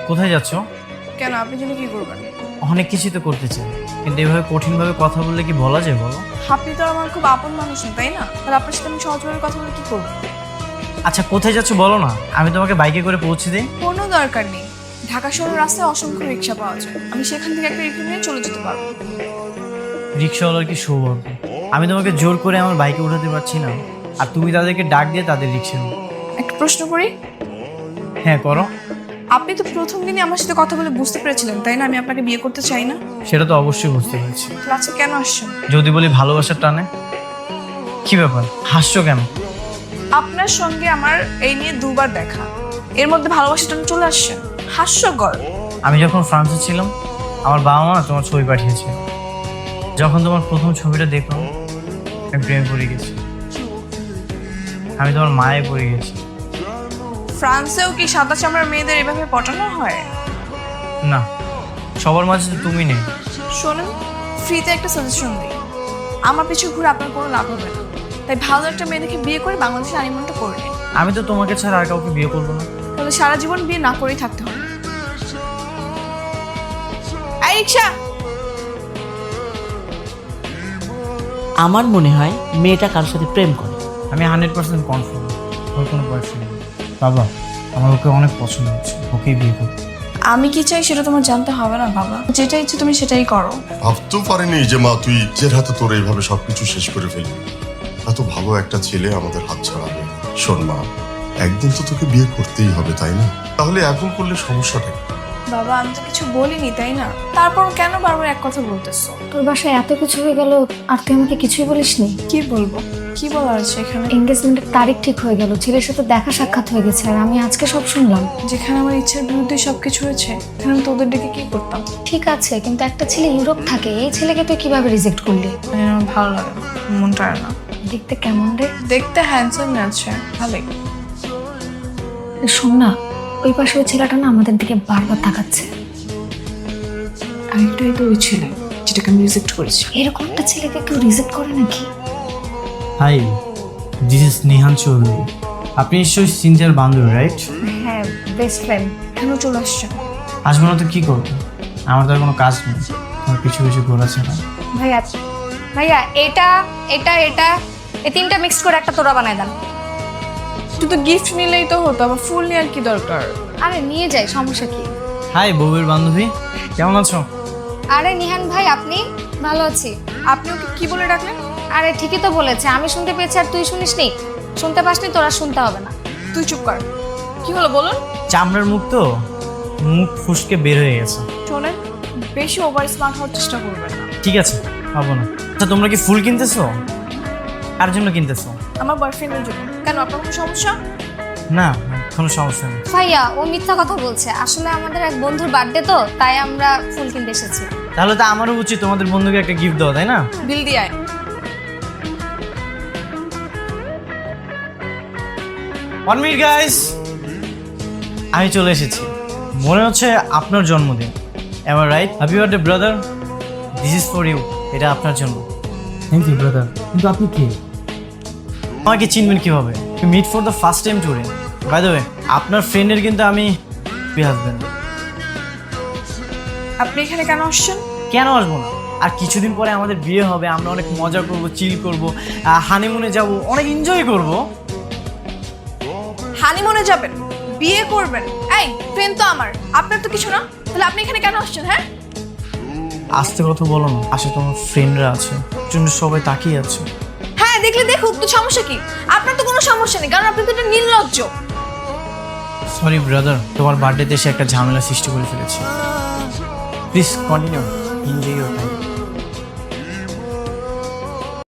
কোথায় যাচ্ছ? কেন, আপনি জন্য কি করবেন? অনেক কিছু তো করতে চাই, কিন্তু এভাবে কঠিনভাবে কথা বললে কি বলা যায় বলো? আপনি তো আমার খুব আপন মানুষ না, তাই না? তাহলে আপনার সাথে আমি সহজভাবে কথা বলে কি করবো? আচ্ছা কোথায় যাচ্ছ বলো না, আমি তোমাকে বাইকে করে পৌঁছে দিই। কোনো দরকার নেই। ঢাকা শহরের রাস্তায় অসংখ্য রিক্সা পাওয়া যায়, আমি সেখান থেকে একটা রিক্সা নিয়ে চলে যেতে পারবো। রিক্সাওয়ালার কি সৌভাগ্য, আমি তোমাকে জোর করে আমার বাইকে উঠাতে পারছি না, আর তুমি তাদেরকে ডাক দিয়ে তাদের রিক্সা নিও। একটা প্রশ্ন করি। হ্যাঁ করো। আপনি তো প্রথম দিনই আমার সাথে কথা বলে বুঝতে পেরেছিলেন, তাই না, আমি আপনাকে বিয়ে করতে চাই না? সেটা তো অবশ্যই বুঝতে পেরেছি। তাহলে আজকে কেন আসছেন? যদি বলি ভালোবাসার টানে। কি ব্যাপার, হাসছো কেন? আপনার সঙ্গে আমার এই নিয়ে দুবার দেখা, এর মধ্যে ভালোবাসাটা চলে আসছেন, হাস্যকর। আমি যখন ফ্রান্সে ছিলাম, আমার বাবা মা তোমার ছবি পাঠিয়েছিল। যখন তোমার প্রথম ছবিটা দেখলাম, আমি প্রেমে পড়ে গেছি। আমি তোমার মায়ে পড়ে গেছি। ফ্রান্সেও কি সাদা চামড়ার মেয়েদের এভাবে পটানো হয়? না, সবার মাঝে তো তুমি নেই। শোনেন, ফ্রিতে একটা সাজেশন দিই, আমার পিছু ঘুরে আপনার কোনো লাভ হবে না। তাই ভালো একটা মেয়ে দেখে বিয়ে করে বাংলাদেশে হানিমুনটা করে নিন। আমি তো তোমাকে ছাড়া আর কাউকে বিয়ে করবো না। তাহলে সারা জীবন বিয়ে না করেই থাকতে হবে। এই রিক্সা! আমার মনে হয় মেয়েটা কারোর সাথে প্রেম করে। আমি 100% কনফার্ম ওর কোনো বয়ফ্রেন্ড নেই। বাবা, আমার ওকে অনেক পছন্দ হচ্ছে, ওকেই বিয়ে করবো। আমি কি চাই সেটা তোমার জানতে হবে না বাবা, যেটা ইচ্ছে তুমি সেটাই করো। ভাবতেও পারিনি যে মা তুই নিজের হাতে তোর এইভাবে সবকিছু শেষ করে ফেলবি। এত ভালো একটা ছেলে আমাদের হাত ছাড়াবে। শোন মা, একদিন তো তোকে বিয়ে করতেই হবে, তাই না? তাহলে এখন করলে সমস্যাটা কি? বাবা, আমি তো কিছু বলিনি, তাই না? তারপর কেন বারবার এক কথা বলতেছো? তোর বাসায় এত কিছু হয়ে গেল আর তুই আমাকে কিছুই বলিসনি। কি বলবো, কি বলার আছে এখানে? এঙ্গেজমেন্টের তারিখ ঠিক হয়ে গেল, ছেলের সাথে দেখা সাক্ষাৎ হয়ে গেছে, আর আমি আজকে সব শুনলাম। যেখানে আমার ইচ্ছার বিরুদ্ধে সবকিছু হয়েছে, এখানে আমি তোদের ডেকে কি করতাম? ঠিক আছে, কিন্তু একটা ছেলে ইউরোপ থাকে, এই ছেলেকে তুই কিভাবে রিজেক্ট করলি? আমার ভালো লাগে না, মনটা আর না। দেখতে কেমন রে? দেখতে হ্যান্ডসাম আছে, ভালোই। শোন না, ওই পাশে ওই ছেলেটা না আমাদের দিকে বারবার তাকাচ্ছে। আর এটাই তো ওই ছেলে যেটাকে আমি রিজেক্ট করেছি। এরকম একটা ছেলেকে কেউ রিজেক্ট করে নাকি? Hi, this is Nihan Chowdhury. আপনি নিশ্চয়ই সিনথিয়ার বান্ধবী, রাইট? হ্যাঁ, বেস্ট ফ্রেন্ড। কেন চলে আসছেন? আসবো না তো কি করবো, আমার তো আর কোনো কাজ নেই, তোমার পিছু পিছু ঘোরাচ্ছে না। ভাইয়া, ভাইয়া এটা এটা এটা এই তিনটা মিক্স করে একটা তোরা বানায় দেন। শুধু গিফট নিলেই তো হতো, আবার ফুল নেওয়ার কি দরকার? আরে নিয়ে যাই, সমস্যা কি? হাই বউয়ের বান্ধবী, কেমন আছো? আরে নিহান ভাই, আপনি? ভালো আছি। আপনি ওকে কি বলে ডাকলেন? আরে ঠিকই তো বলেছে, আমি শুনতে পেয়েছি আর তুই শুনিসনি। শুনতে পাসনি, তোরা শুনতে হবে না। তুই চুপ কর। কি হলো বলুন? চামড়ার মুখ তো, মুখ ফুসকে বের হয়ে গেছে। শোনেন, বেশি ওভার স্মার্ট হওয়ার চেষ্টা করবেন না। ঠিক আছে, পাবো না। আচ্ছা তোমরা কি ফুল কিনতেছো? কার জন্য কিনতেছো? আমার বয়ফ্রেন্ডের জন্য। কেন, আপনার কোনো সমস্যা? না, কোনো সমস্যা নেই। ভাইয়া ও মিথ্যা কথা বলছে, আসলে আমাদের এক বন্ধুর বার্থডে তো, তাই আমরা ফুল কিনতে এসেছি। তাহলে তো আমারও উচিত তোমাদের বন্ধুকে একটা গিফট দেওয়া, তাই না? বিল দিয়ে আয়। 1 মিনিট গাইস, আমি চলে এসেছি। মনে হচ্ছে আপনার জন্মদিন, am I right? Happy birthday brother, this is for you. এটা আপনার জন্য। Thank you brother. কিন্তু আপনি কে? আমাকে চিনবেন কিভাবে? Meet for the first time today. By the way, আপনার ফ্রেন্ডের কিন্তু আমি হাজবেন্ড। আপনি এখানে কেন আসছেন? কেন আসবো না? আর কিছুদিন পরে আমাদের বিয়ে হবে, আমরা অনেক মজা করব, চিল করব, হানিমুনে যাব, অনেক এনজয় করব। হানিমুনে যাবেন, বিয়ে করবেন? এই ফ্রেন্ড তো আমার, আপনার তো কিছু না। তাহলে আপনি এখানে কেন আসছেন? হ্যাঁ, আস্তে কথা বলো না, আসে তোমার ফ্রেন্ডরা আছে, জন্য সবাই তাকিয়ে আছে। হ্যাঁ দেখলে দেখুক তো, সমস্যা কি? আপনার তো কোনো সমস্যা নেই, কারণ আপনি তো একটা নির্লজ্জ। সরি ব্রাদার, তোমার বার্থডেতে এসে একটা ঝামেলা সৃষ্টি করে ফেলেছি। Please continue, enjoy your time.